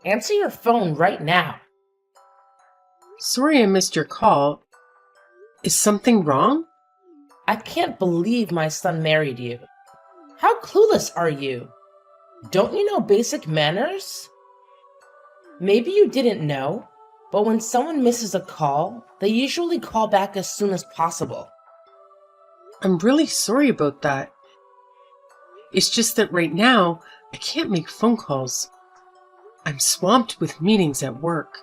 Answer your phone right now. Sorry I missed your call. Is something wrong? I can't believe my son married you. How clueless are you? Don't you know basic manners? Maybe you didn't know, but when someone misses a call, they usually call back as soon as possible. I'm really sorry about that. It's just that right now, I can't make phone calls. I'm swamped with meetings at work.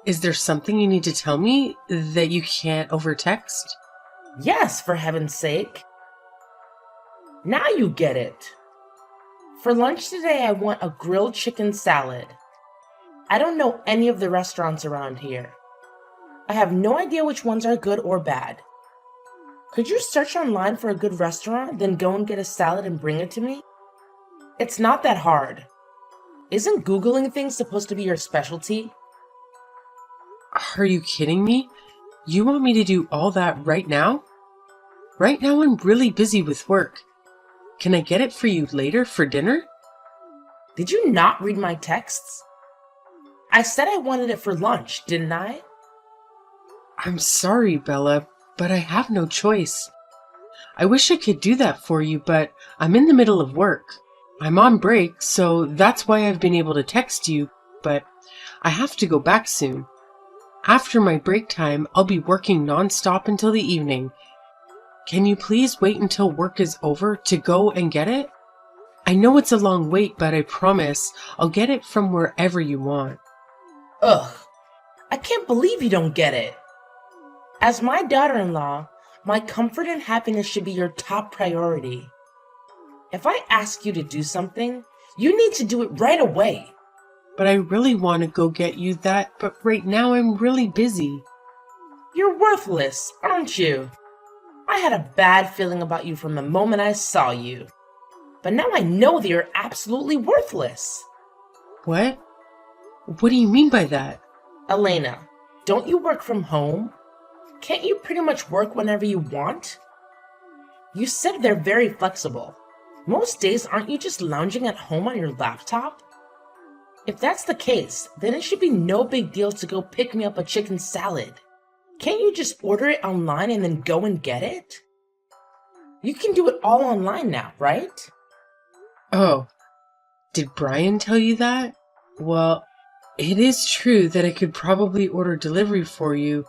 Is there something you need to tell me that you can't over text? Yes, for heaven's sake. Now you get it. For lunch today, I want a grilled chicken salad. I don't know any of the restaurants around here. I have no idea which ones are good or bad. Could you search online for a good restaurant, then go and get a salad and bring it to me? It's not that hard. Isn't Googling things supposed to be your specialty? Are you kidding me? You want me to do all that right now? Right now I'm really busy with work. Can I get it for you later for dinner? Did you not read my texts? I said I wanted it for lunch, didn't I? I'm sorry, Bella, but I have no choice. I wish I could do that for you, but I'm in the middle of work. I'm on break, so that's why I've been able to text you, but I have to go back soon. After my break time, I'll be working nonstop until the evening. Can you please wait until work is over to go and get it? I know it's a long wait, but I promise I'll get it from wherever you want. Ugh, I can't believe you don't get it. As my daughter-in-law, my comfort and happiness should be your top priority. If I ask you to do something, you need to do it right away. But I really want to go get you that, but right now I'm really busy. You're worthless, aren't you? I had a bad feeling about you from the moment I saw you. But now I know that you're absolutely worthless. What? What do you mean by that? Elena, don't you work from home? Can't you pretty much work whenever you want? You said they're very flexible. Most days, aren't you just lounging at home on your laptop? If that's the case, then it should be no big deal to go pick me up a chicken salad. Can't you just order it online and then go and get it? You can do it all online now, right? Oh, did Brian tell you that? Well, it is true that I could probably order delivery for you,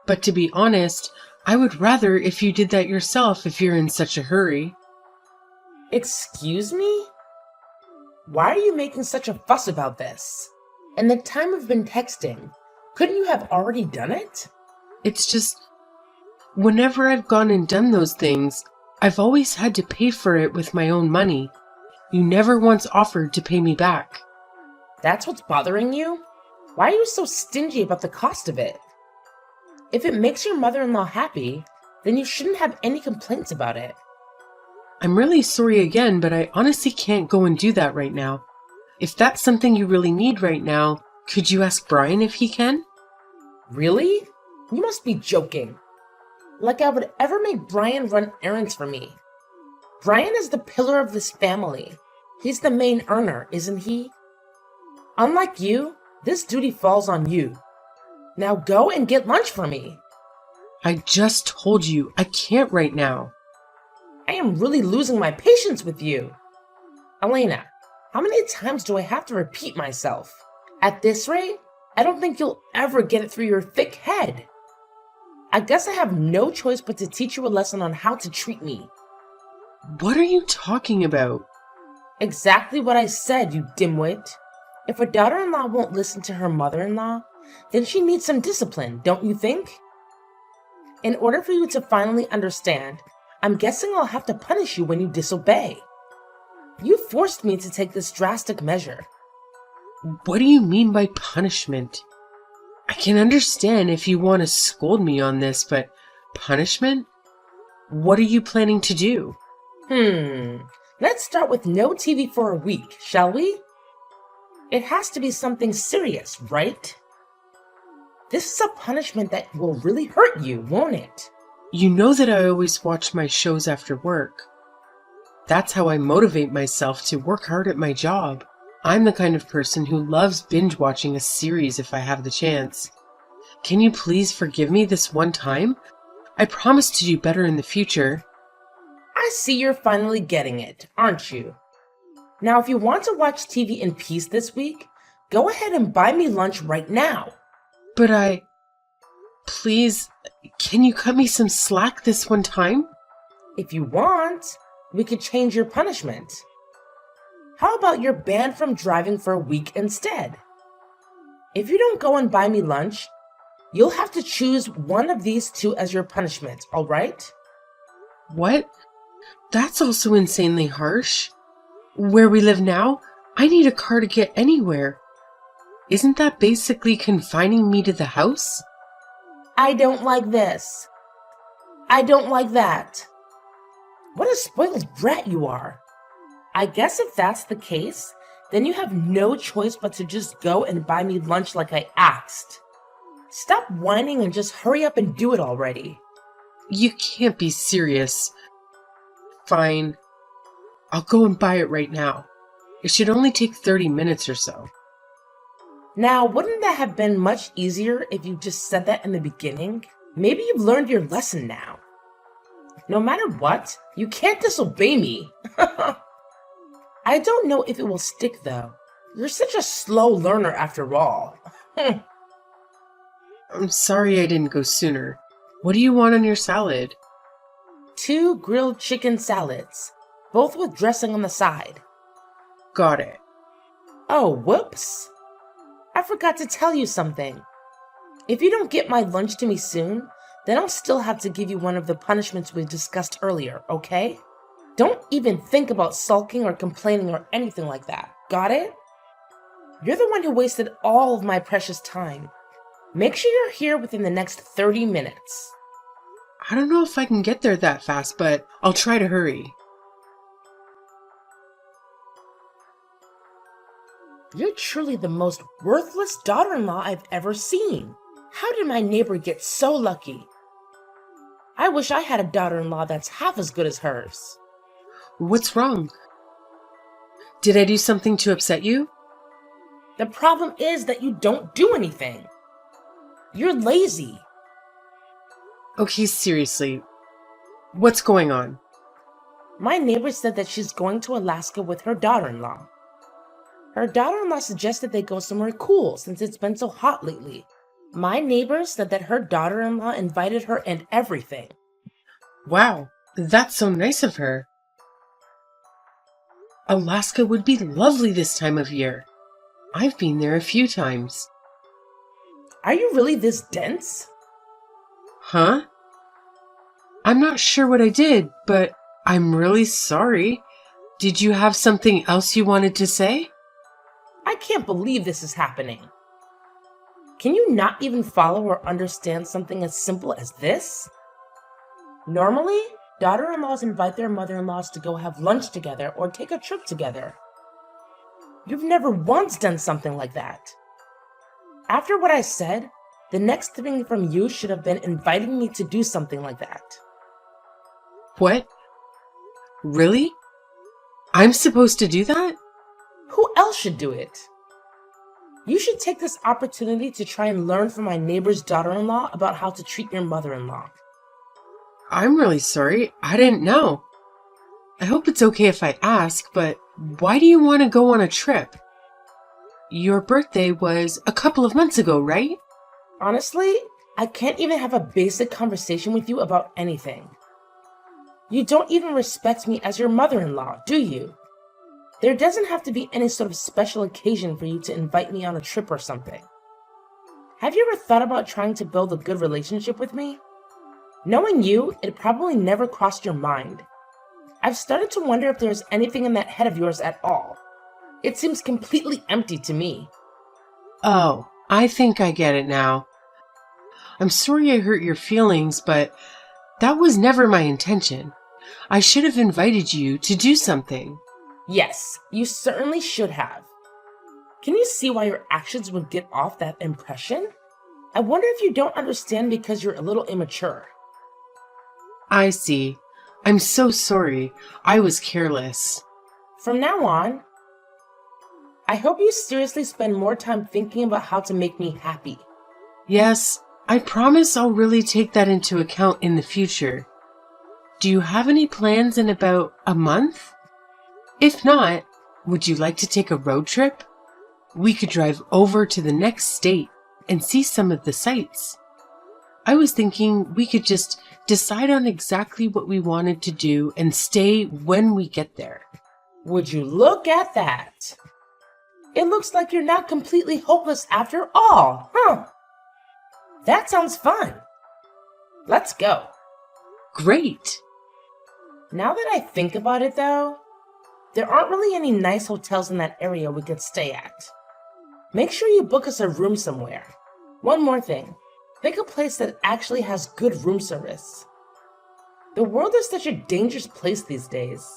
but to be honest, I would rather if you did that yourself if you're in such a hurry. Excuse me? Why are you making such a fuss about this? In the time we've been texting, couldn't you have already done it? It's just, whenever I've gone and done those things, I've always had to pay for it with my own money. You never once offered to pay me back. That's what's bothering you? Why are you so stingy about the cost of it? If it makes your mother-in-law happy, then you shouldn't have any complaints about it. I'm really sorry again, but I honestly can't go and do that right now. If that's something you really need right now, could you ask Brian if he can? Really? You must be joking. Like I would ever make Brian run errands for me. Brian is the pillar of this family. He's the main earner, isn't he? Unlike you, this duty falls on you. Now go and get lunch for me. I just told you I can't right now. I am really losing my patience with you. Elena, how many times do I have to repeat myself? At this rate, I don't think you'll ever get it through your thick head. I guess I have no choice but to teach you a lesson on how to treat me. What are you talking about? Exactly what I said, you dimwit. If a daughter-in-law won't listen to her mother-in-law, then she needs some discipline, don't you think? In order for you to finally understand, I'm guessing I'll have to punish you when you disobey. You forced me to take this drastic measure. What do you mean by punishment? I can understand if you want to scold me on this, but punishment? What are you planning to do? Let's start with no TV for a week, shall we? It has to be something serious, right? This is a punishment that will really hurt you, won't it? You know that I always watch my shows after work. That's how I motivate myself to work hard at my job. I'm the kind of person who loves binge watching a series if I have the chance. Can you please forgive me this one time? I promise to do better in the future. I see you're finally getting it, aren't you? Now, if you want to watch TV in peace this week, go ahead and buy me lunch right now. But Please, can you cut me some slack this one time? If you want, we could change your punishment. How about you're banned from driving for a week instead? If you don't go and buy me lunch, you'll have to choose one of these two as your punishment, all right? What? That's also insanely harsh. Where we live now, I need a car to get anywhere. Isn't that basically confining me to the house? I don't like this. I don't like that. What a spoiled brat you are. I guess if that's the case, then you have no choice but to just go and buy me lunch like I asked. Stop whining and just hurry up and do it already. You can't be serious. Fine. I'll go and buy it right now. It should only take 30 minutes or so. Now, wouldn't that have been much easier if you just said that in the beginning? Maybe you've learned your lesson now. No matter what, you can't disobey me. I don't know if it will stick though. You're such a slow learner after all. I'm sorry I didn't go sooner. What do you want on your salad? 2 grilled chicken salads, both with dressing on the side. Got it. Oh, whoops. I forgot to tell you something. If you don't get my lunch to me soon, then I'll still have to give you one of the punishments we discussed earlier, okay? Don't even think about sulking or complaining or anything like that. Got it? You're the one who wasted all of my precious time. Make sure you're here within the next 30 minutes. I don't know if I can get there that fast, but I'll try to hurry. You're truly the most worthless daughter-in-law I've ever seen. How did my neighbor get so lucky? I wish I had a daughter-in-law that's half as good as hers. What's wrong? Did I do something to upset you? The problem is that you don't do anything. You're lazy. Okay, seriously. What's going on? My neighbor said that she's going to Alaska with her daughter-in-law. Her daughter-in-law suggested they go somewhere cool since it's been so hot lately. My neighbor said that her daughter-in-law invited her and everything. Wow, that's so nice of her. Alaska would be lovely this time of year. I've been there a few times. Are you really this dense? Huh? I'm not sure what I did, but I'm really sorry. Did you have something else you wanted to say? I can't believe this is happening. Can you not even follow or understand something as simple as this? Normally, daughter-in-laws invite their mother-in-laws to go have lunch together or take a trip together. You've never once done something like that. After what I said, the next thing from you should have been inviting me to do something like that. What? Really? I'm supposed to do that? Who else should do it? You should take this opportunity to try and learn from my neighbor's daughter-in-law about how to treat your mother-in-law. I'm really sorry. I didn't know. I hope it's okay if I ask, but why do you want to go on a trip? Your birthday was a couple of months ago, right? Honestly, I can't even have a basic conversation with you about anything. You don't even respect me as your mother-in-law, do you? There doesn't have to be any sort of special occasion for you to invite me on a trip or something. Have you ever thought about trying to build a good relationship with me? Knowing you, it probably never crossed your mind. I've started to wonder if there's anything in that head of yours at all. It seems completely empty to me. Oh, I think I get it now. I'm sorry I hurt your feelings, but that was never my intention. I should have invited you to do something. Yes, you certainly should have. Can you see why your actions would get off that impression? I wonder if you don't understand because you're a little immature. I see. I'm so sorry. I was careless. From now on, I hope you seriously spend more time thinking about how to make me happy. Yes, I promise I'll really take that into account in the future. Do you have any plans in about a month? If not, would you like to take a road trip? We could drive over to the next state and see some of the sights. I was thinking we could just decide on exactly what we wanted to do and stay when we get there. Would you look at that? It looks like you're not completely hopeless after all, huh? That sounds fun. Let's go. Great! Now that I think about it, though, there aren't really any nice hotels in that area we could stay at. Make sure you book us a room somewhere. One more thing. Pick a place that actually has good room service. The world is such a dangerous place these days.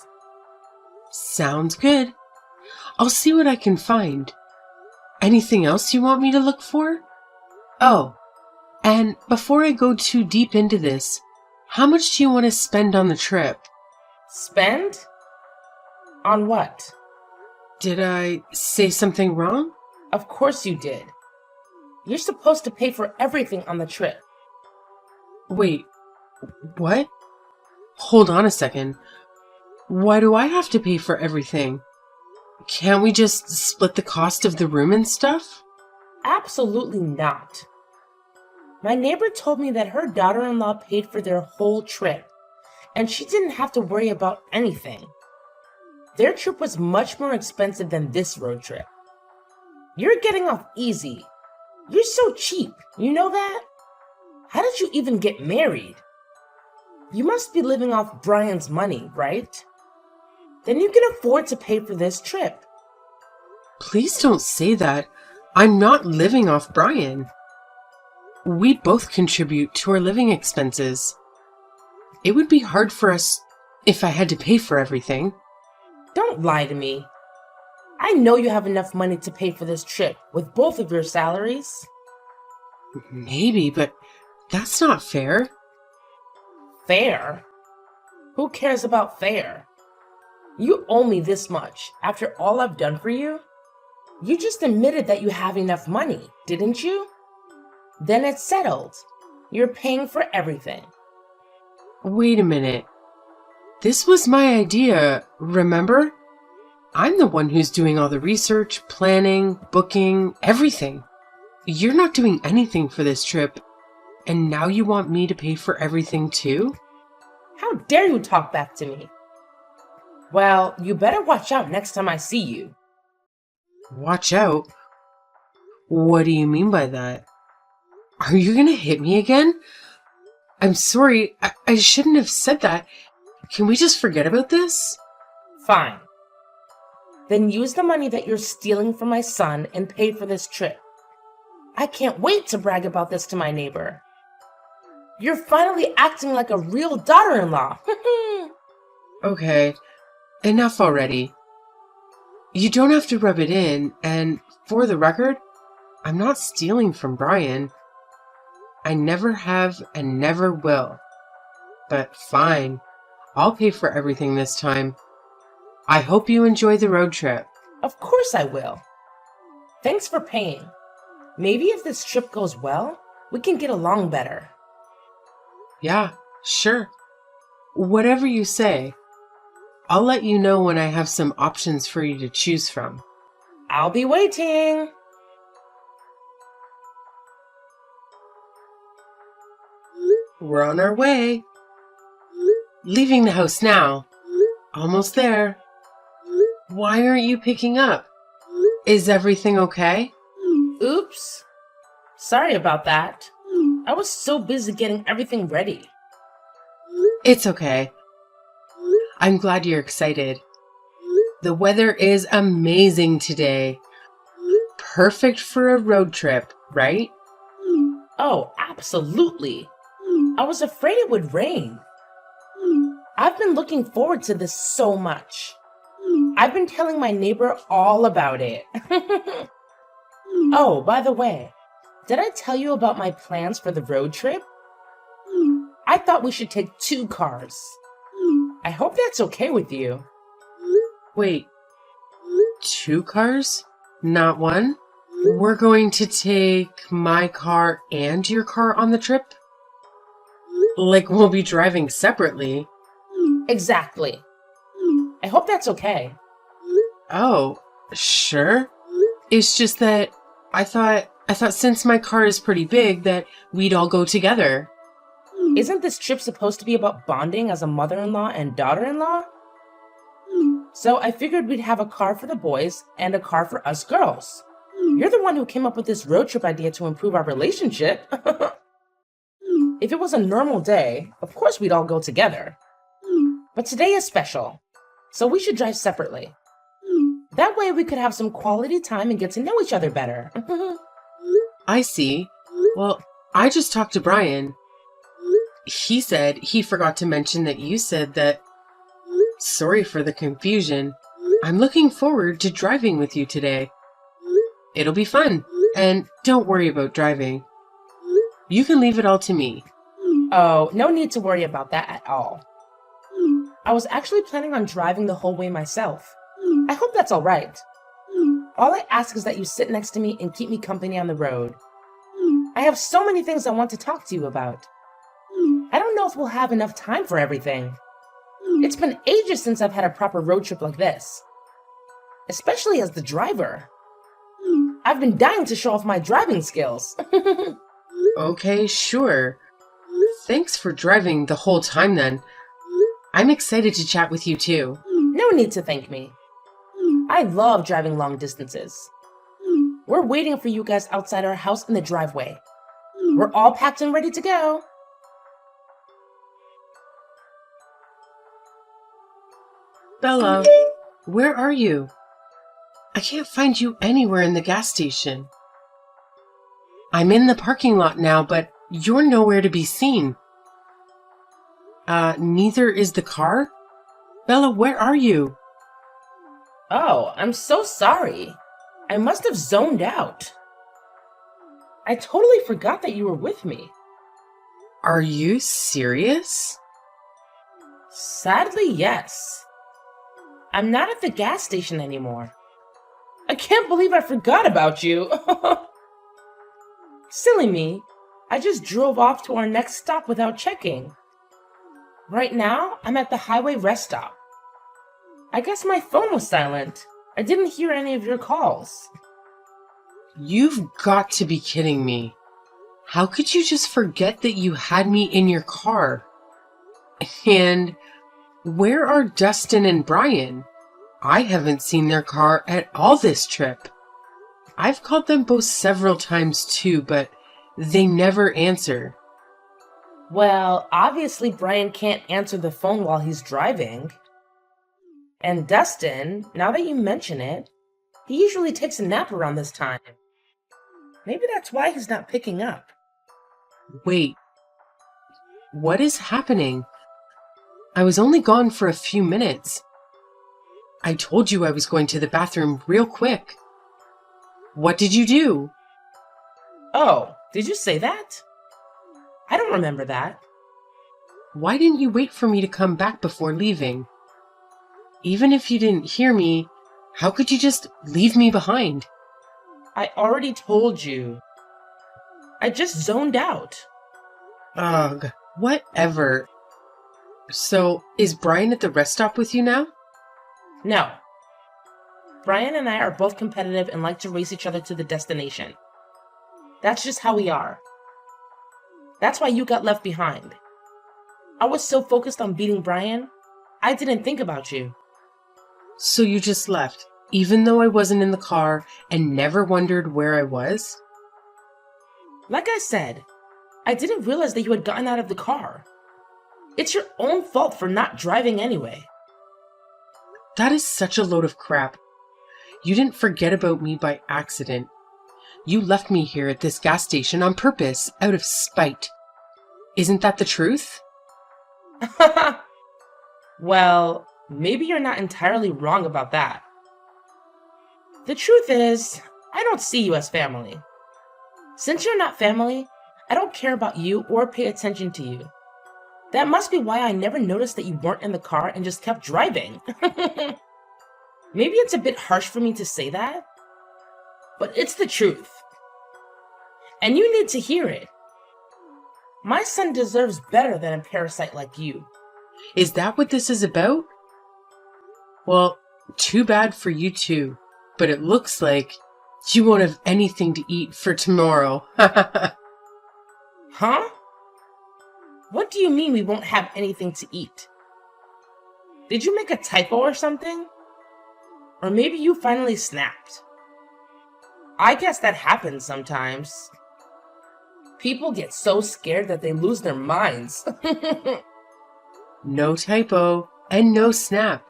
Sounds good. I'll see what I can find. Anything else you want me to look for? Oh, and before I go too deep into this, how much do you want to spend on the trip? Spend? On what? Did I say something wrong? Of course you did. You're supposed to pay for everything on the trip. Wait, what? Hold on a second. Why do I have to pay for everything? Can't we just split the cost of the room and stuff? Absolutely not. My neighbor told me that her daughter-in-law paid for their whole trip, and she didn't have to worry about anything. Their trip was much more expensive than this road trip. You're getting off easy. You're so cheap, you know that? How did you even get married? You must be living off Brian's money, right? Then you can afford to pay for this trip. Please don't say that. I'm not living off Brian. We both contribute to our living expenses. It would be hard for us if I had to pay for everything. Don't lie to me. I know you have enough money to pay for this trip with both of your salaries. Maybe, but that's not fair. Fair? Who cares about fair? You owe me this much after all I've done for you. You just admitted that you have enough money, didn't you? Then it's settled. You're paying for everything. Wait a minute. This was my idea, remember? I'm the one who's doing all the research, planning, booking, everything. You're not doing anything for this trip, and now you want me to pay for everything too? How dare you talk back to me? Well, you better watch out next time I see you. Watch out? What do you mean by that? Are you gonna hit me again? I'm sorry, I shouldn't have said that. Can we just forget about this? Fine. Then use the money that you're stealing from my son and pay for this trip. I can't wait to brag about this to my neighbor. You're finally acting like a real daughter-in-law. Okay, enough already. You don't have to rub it in, and for the record, I'm not stealing from Brian. I never have and never will. But fine, I'll pay for everything this time. I hope you enjoy the road trip. Of course I will. Thanks for paying. Maybe if this trip goes well, we can get along better. Yeah, sure. Whatever you say. I'll let you know when I have some options for you to choose from. I'll be waiting. We're on our way. Leaving the house now. Almost there. Why aren't you picking up? Is everything okay? Oops. Sorry about that. I was so busy getting everything ready. It's okay. I'm glad you're excited. The weather is amazing today. Perfect for a road trip, right? Oh, absolutely. I was afraid it would rain. I've been looking forward to this so much. I've been telling my neighbor all about it. Oh, by the way, did I tell you about my plans for the road trip? I thought we should take 2 cars. I hope that's okay with you. Wait, 2 cars? Not one? We're going to take my car and your car on the trip? Like we'll be driving separately? Exactly. I hope that's okay. Oh, sure. It's just that I thought since my car is pretty big that we'd all go together. Isn't this trip supposed to be about bonding as a mother-in-law and daughter-in-law? So I figured we'd have a car for the boys and a car for us girls. You're the one who came up with this road trip idea to improve our relationship. If it was a normal day, of course we'd all go together. But today is special, so we should drive separately. That way we could have some quality time and get to know each other better. I see. Well, I just talked to Brian. He said he forgot to mention that you said that. Sorry for the confusion. I'm looking forward to driving with you today. It'll be fun, and don't worry about driving. You can leave it all to me. Oh, no need to worry about that at all. I was actually planning on driving the whole way myself. I hope that's all right. All I ask is that you sit next to me and keep me company on the road. I have so many things I want to talk to you about. I don't know if we'll have enough time for everything. It's been ages since I've had a proper road trip like this. Especially as the driver. I've been dying to show off my driving skills. Okay, sure. Thanks for driving the whole time then. I'm excited to chat with you too. No need to thank me. I love driving long distances. We're waiting for you guys outside our house in the driveway. We're all packed and ready to go. Bella, where are you? I can't find you anywhere in the gas station. I'm in the parking lot now, but you're nowhere to be seen. Neither is the car? Bella, where are you? Oh, I'm so sorry. I must have zoned out. I totally forgot that you were with me. Are you serious? Sadly, yes. I'm not at the gas station anymore. I can't believe I forgot about you. Silly me. I just drove off to our next stop without checking. Right now, I'm at the highway rest stop. I guess my phone was silent. I didn't hear any of your calls. You've got to be kidding me. How could you just forget that you had me in your car? And where are Dustin and Brian? I haven't seen their car at all this trip. I've called them both several times too, but they never answer. Well, obviously Brian can't answer the phone while he's driving. And Dustin, now that you mention it, he usually takes a nap around this time. Maybe that's why he's not picking up. Wait, what is happening? I was only gone for a few minutes. I told you I was going to the bathroom real quick. What did you do? Oh, did you say that? I don't remember that. Why didn't you wait for me to come back before leaving? Even if you didn't hear me, how could you just leave me behind? I already told you. I just zoned out. Ugh, whatever. So, is Brian at the rest stop with you now? No. Brian and I are both competitive and like to race each other to the destination. That's just how we are. That's why you got left behind. I was so focused on beating Brian, I didn't think about you. So you just left, even though I wasn't in the car and never wondered where I was? Like I said, I didn't realize that you had gotten out of the car. It's your own fault for not driving anyway. That is such a load of crap. You didn't forget about me by accident. You left me here at this gas station on purpose, out of spite. Isn't that the truth? Well, maybe you're not entirely wrong about that. The truth is, I don't see you as family. Since you're not family, I don't care about you or pay attention to you. That must be why I never noticed that you weren't in the car and just kept driving. Maybe it's a bit harsh for me to say that, but it's the truth. And you need to hear it. My son deserves better than a parasite like you. Is that what this is about? Well, too bad for you too, but it looks like you won't have anything to eat for tomorrow. Huh? What do you mean we won't have anything to eat? Did you make a typo or something? Or maybe you finally snapped. I guess that happens sometimes. People get so scared that they lose their minds. No typo and no snap.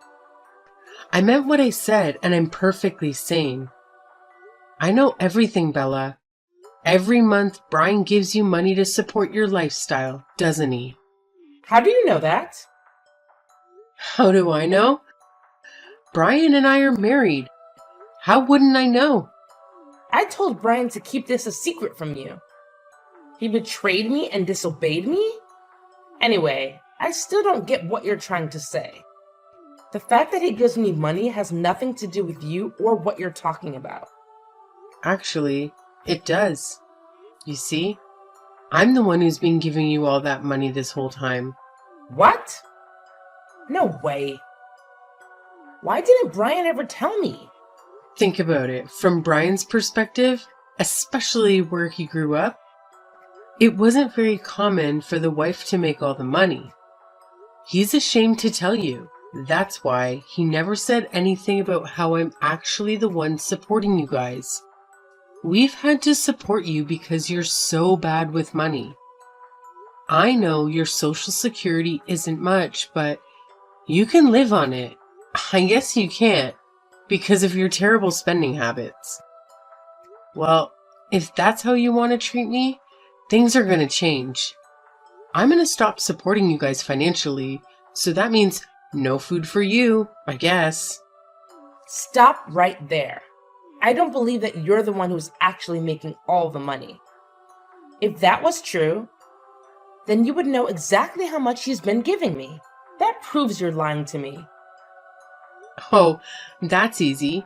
I meant what I said, and I'm perfectly sane. I know everything, Bella. Every month, Brian gives you money to support your lifestyle, doesn't he? How do you know that? How do I know? Brian and I are married. How wouldn't I know? I told Brian to keep this a secret from you. He betrayed me and disobeyed me? Anyway, I still don't get what you're trying to say. The fact that he gives me money has nothing to do with you or what you're talking about. Actually, it does. You see, I'm the one who's been giving you all that money this whole time. What? No way. Why didn't Brian ever tell me? Think about it. From Brian's perspective, especially where he grew up, it wasn't very common for the wife to make all the money. He's ashamed to tell you. That's why he never said anything about how I'm actually the one supporting you guys. We've had to support you because you're so bad with money. I know your social security isn't much, but you can live on it. I guess you can't because of your terrible spending habits. Well, if that's how you want to treat me, things are going to change. I'm going to stop supporting you guys financially, so that means no food for you, I guess. Stop right there. I don't believe that you're the one who's actually making all the money. If that was true, then you would know exactly how much he's been giving me. That proves you're lying to me. Oh, that's easy.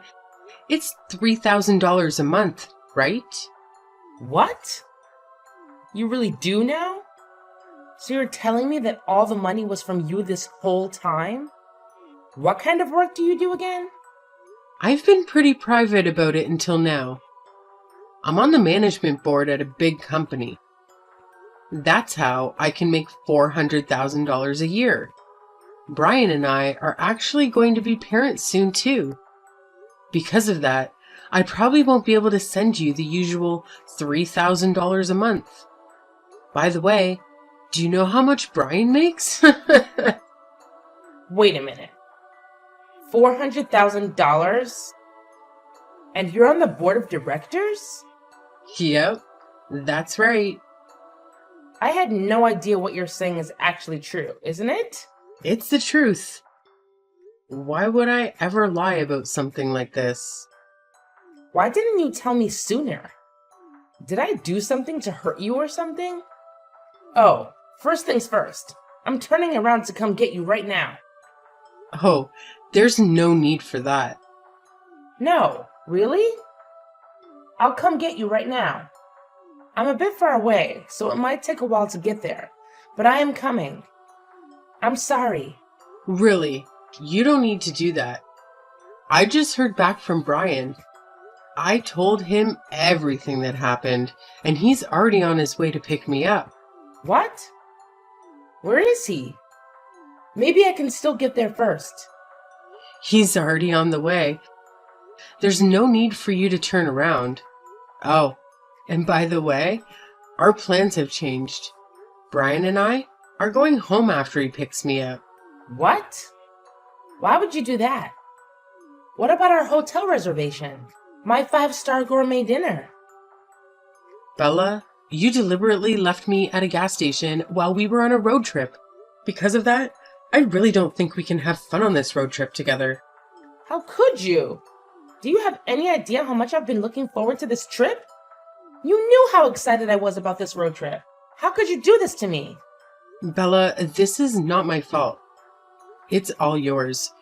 It's $3,000 a month, right? What? You really do know? So you're telling me that all the money was from you this whole time? What kind of work do you do again? I've been pretty private about it until now. I'm on the management board at a big company. That's how I can make $400,000 a year. Brian and I are actually going to be parents soon too. Because of that, I probably won't be able to send you the usual $3,000 a month. By the way, do you know how much Brian makes? Wait a minute. $400,000? And you're on the board of directors? Yep, that's right. I had no idea what you're saying is actually true, isn't it? It's the truth. Why would I ever lie about something like this? Why didn't you tell me sooner? Did I do something to hurt you or something? Oh, first things first. I'm turning around to come get you right now. Oh, there's no need for that. No, really? I'll come get you right now. I'm a bit far away, so it might take a while to get there, but I am coming. I'm sorry. Really, you don't need to do that. I just heard back from Brian. I told him everything that happened, and he's already on his way to pick me up. What? Where is he? Maybe I can still get there first. He's already on the way. There's no need for you to turn around. Oh, and by the way, our plans have changed. Brian and I are going home after he picks me up. What? Why would you do that? What about our hotel reservation? My 5-star gourmet dinner? Bella, you deliberately left me at a gas station while we were on a road trip. Because of that, I really don't think we can have fun on this road trip together. How could you? Do you have any idea how much I've been looking forward to this trip? You knew how excited I was about this road trip. How could you do this to me? Bella, this is not my fault. It's all yours.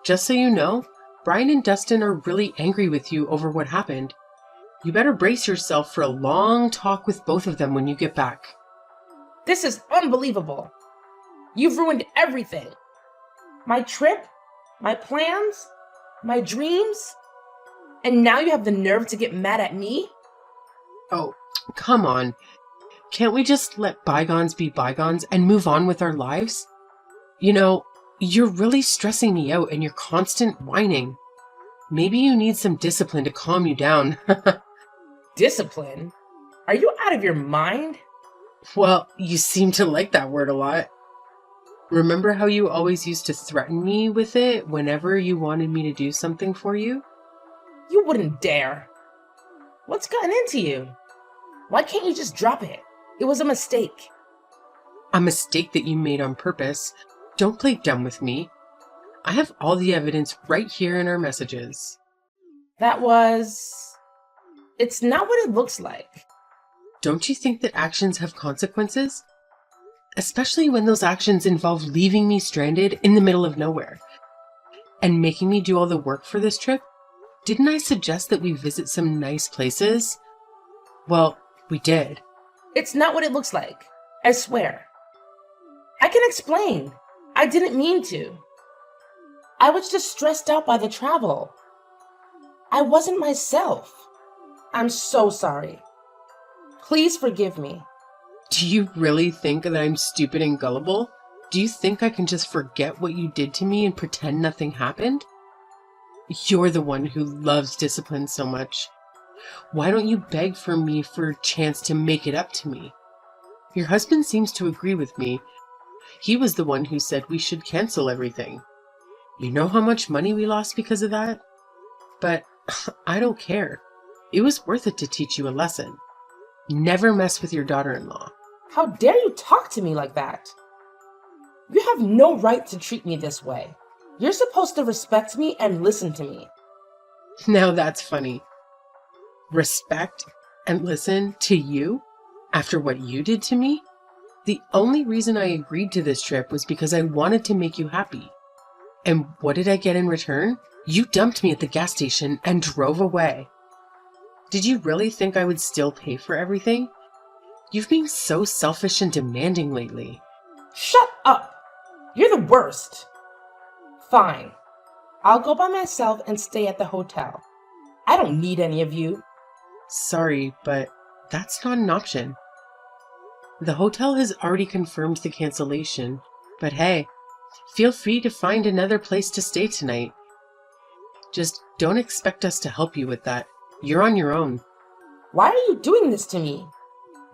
Just so you know, Brian and Dustin are really angry with you over what happened. You better brace yourself for a long talk with both of them when you get back. This is unbelievable. You've ruined everything. My trip, my plans, my dreams, and now you have the nerve to get mad at me? Oh, come on. Can't we just let bygones be bygones and move on with our lives? You know, you're really stressing me out and you're constant whining. Maybe you need some discipline to calm you down. Discipline? Are you out of your mind? Well, you seem to like that word a lot. Remember how you always used to threaten me with it whenever you wanted me to do something for you? You wouldn't dare. What's gotten into you? Why can't you just drop it? It was a mistake. A mistake that you made on purpose. Don't play dumb with me. I have all the evidence right here in our messages. It's not what it looks like. Don't you think that actions have consequences? Especially when those actions involve leaving me stranded in the middle of nowhere and making me do all the work for this trip. Didn't I suggest that we visit some nice places? Well, we did. It's not what it looks like. I swear. I can explain. I didn't mean to. I was just stressed out by the travel. I wasn't myself. I'm so sorry. Please forgive me. Do you really think that I'm stupid and gullible? Do you think I can just forget what you did to me and pretend nothing happened? You're the one who loves discipline so much. Why don't you beg for me for a chance to make it up to me? Your husband seems to agree with me. He was the one who said we should cancel everything. You know how much money we lost because of that? But I don't care. It was worth it to teach you a lesson. Never mess with your daughter-in-law. How dare you talk to me like that? You have no right to treat me this way. You're supposed to respect me and listen to me. Now that's funny. Respect and listen to you after what you did to me? The only reason I agreed to this trip was because I wanted to make you happy. And what did I get in return? You dumped me at the gas station and drove away. Did you really think I would still pay for everything? You've been so selfish and demanding lately. Shut up! You're the worst. Fine. I'll go by myself and stay at the hotel. I don't need any of you. Sorry, but that's not an option. The hotel has already confirmed the cancellation, but hey, feel free to find another place to stay tonight. Just don't expect us to help you with that. You're on your own. Why are you doing this to me?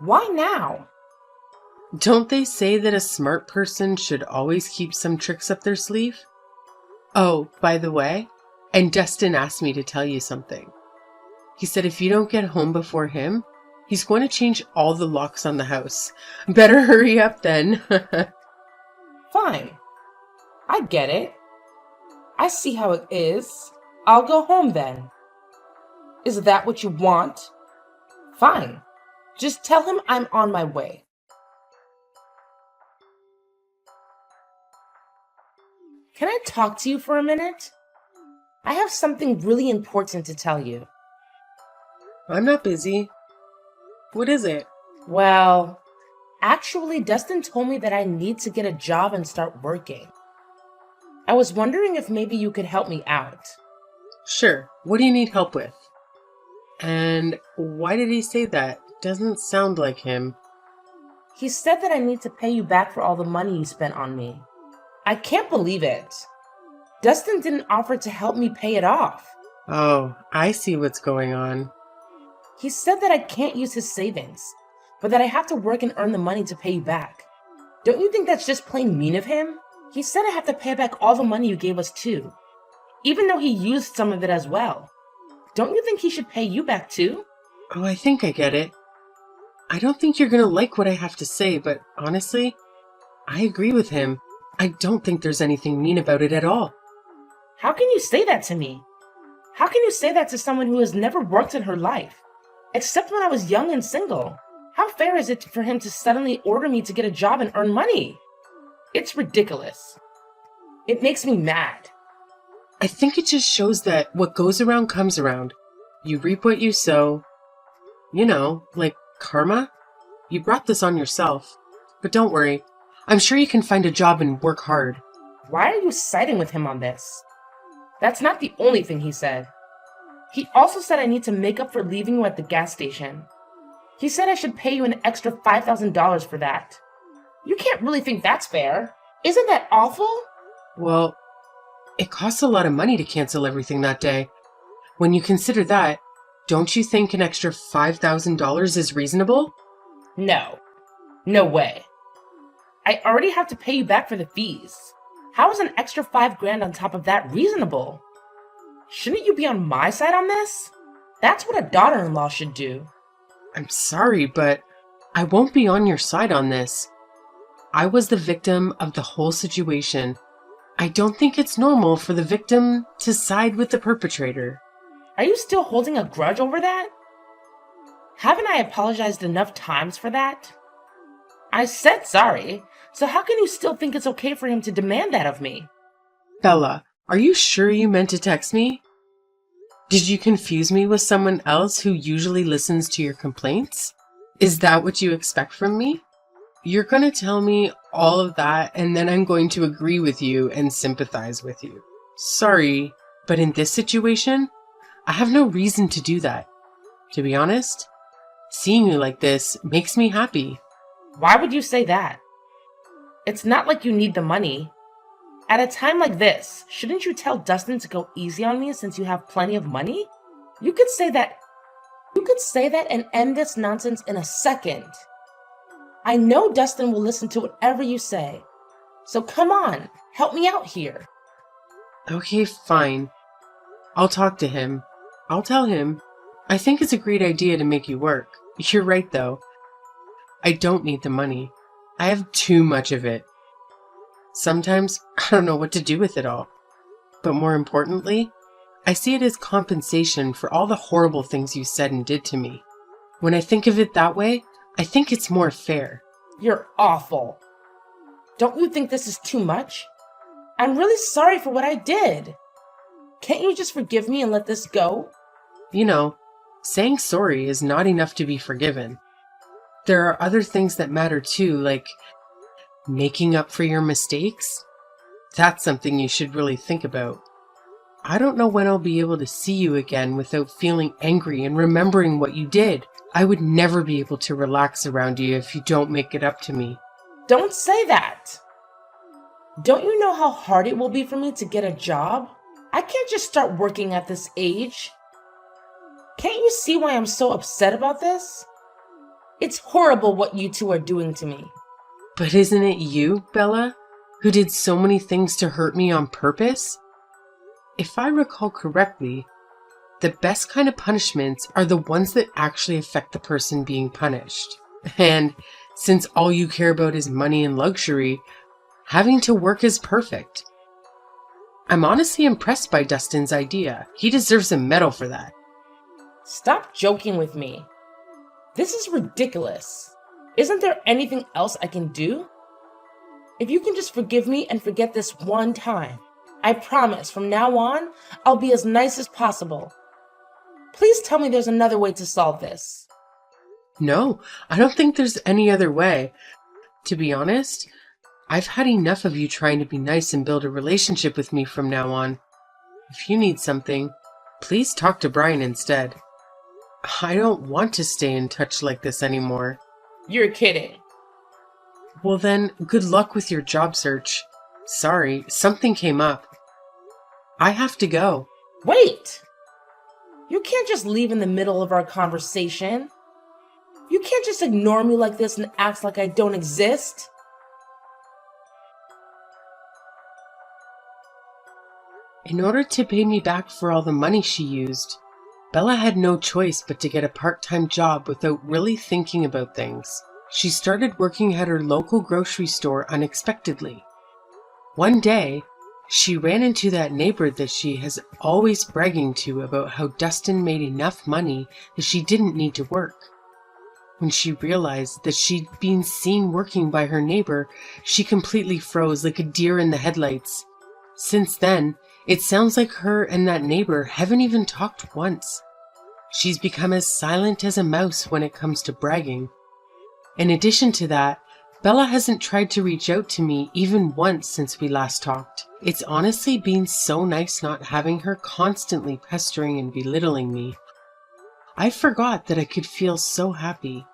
Why now? Don't they say that a smart person should always keep some tricks up their sleeve? Oh, by the way, and Dustin asked me to tell you something. He said if you don't get home before him, he's going to change all the locks on the house. Better hurry up then. Fine. I get it. I see how it is. I'll go home then. Is that what you want? Fine. Just tell him I'm on my way. Can I talk to you for a minute? I have something really important to tell you. I'm not busy. What is it? Well, actually, Dustin told me that I need to get a job and start working. I was wondering if maybe you could help me out. Sure. What do you need help with? And why did he say that? Doesn't sound like him. He said that I need to pay you back for all the money you spent on me. I can't believe it. Dustin didn't offer to help me pay it off. Oh, I see what's going on. He said that I can't use his savings, but that I have to work and earn the money to pay you back. Don't you think that's just plain mean of him? He said I have to pay back all the money you gave us too, even though he used some of it as well. Don't you think he should pay you back too? Oh, I think I get it. I don't think you're gonna like what I have to say, but honestly, I agree with him. I don't think there's anything mean about it at all. How can you say that to me? How can you say that to someone who has never worked in her life? Except when I was young and single. How fair is it for him to suddenly order me to get a job and earn money? It's ridiculous. It makes me mad. I think it just shows that what goes around comes around. You reap what you sow, You know, like karma? You brought this on yourself. But don't worry. I'm sure you can find a job and work hard. Why are you siding with him on this? That's not the only thing he said. He also said I need to make up for leaving you at the gas station. He said I should pay you an extra $5,000 for that. You can't really think that's fair. Isn't that awful? Well, it costs a lot of money to cancel everything that day. When you consider that, don't you think an extra $5,000 is reasonable? No. No way. I already have to pay you back for the fees. How is an extra $5,000 on top of that reasonable? Shouldn't you be on my side on this? That's what a daughter-in-law should do. I'm sorry, but I won't be on your side on this. I was the victim of the whole situation. I don't think it's normal for the victim to side with the perpetrator. Are you still holding a grudge over that? Haven't I apologized enough times for that? I said sorry, so how can you still think it's okay for him to demand that of me? Bella, are you sure you meant to text me? Did you confuse me with someone else who usually listens to your complaints? Is that what you expect from me? You're going to tell me all of that, and then I'm going to agree with you and sympathize with you. Sorry, but in this situation, I have no reason to do that. To be honest, seeing you like this makes me happy. Why would you say that? It's not like you need the money. At a time like this, shouldn't you tell Dustin to go easy on me since you have plenty of money? You could say that and end this nonsense in a second. I know Dustin will listen to whatever you say. So come on, help me out here. Okay, fine. I'll talk to him. I'll tell him. I think it's a great idea to make you work. You're right, though. I don't need the money. I have too much of it. Sometimes I don't know what to do with it all. But more importantly, I see it as compensation for all the horrible things you said and did to me. When I think of it that way, I think it's more fair. You're awful. Don't you think this is too much? I'm really sorry for what I did. Can't you just forgive me and let this go? You know, saying sorry is not enough to be forgiven. There are other things that matter too, like making up for your mistakes. That's something you should really think about. I don't know when I'll be able to see you again without feeling angry and remembering what you did. I would never be able to relax around you if you don't make it up to me. Don't say that. Don't you know how hard it will be for me to get a job? I can't just start working at this age. Can't you see why I'm so upset about this? It's horrible what you two are doing to me. But isn't it you, Bella, who did so many things to hurt me on purpose? If I recall correctly, the best kind of punishments are the ones that actually affect the person being punished. And since all you care about is money and luxury, having to work is perfect. I'm honestly impressed by Dustin's idea. He deserves a medal for that. Stop joking with me. This is ridiculous. Isn't there anything else I can do? If you can just forgive me and forget this one time, I promise from now on, I'll be as nice as possible. Please tell me there's another way to solve this. No, I don't think there's any other way. To be honest, I've had enough of you trying to be nice and build a relationship with me from now on. If you need something, please talk to Brian instead. I don't want to stay in touch like this anymore. You're kidding. Well then, good luck with your job search. Sorry, something came up. I have to go. Wait! You can't just leave in the middle of our conversation. You can't just ignore me like this and act like I don't exist. In order to pay me back for all the money she used, Bella had no choice but to get a part-time job without really thinking about things. She started working at her local grocery store unexpectedly. One day, she ran into that neighbor that she has always bragging to about how Dustin made enough money that she didn't need to work. When she realized that she'd been seen working by her neighbor, she completely froze like a deer in the headlights. Since then, it sounds like her and that neighbor haven't even talked once. She's become as silent as a mouse when it comes to bragging. In addition to that, Bella hasn't tried to reach out to me even once since we last talked. It's honestly been so nice not having her constantly pestering and belittling me. I forgot that I could feel so happy.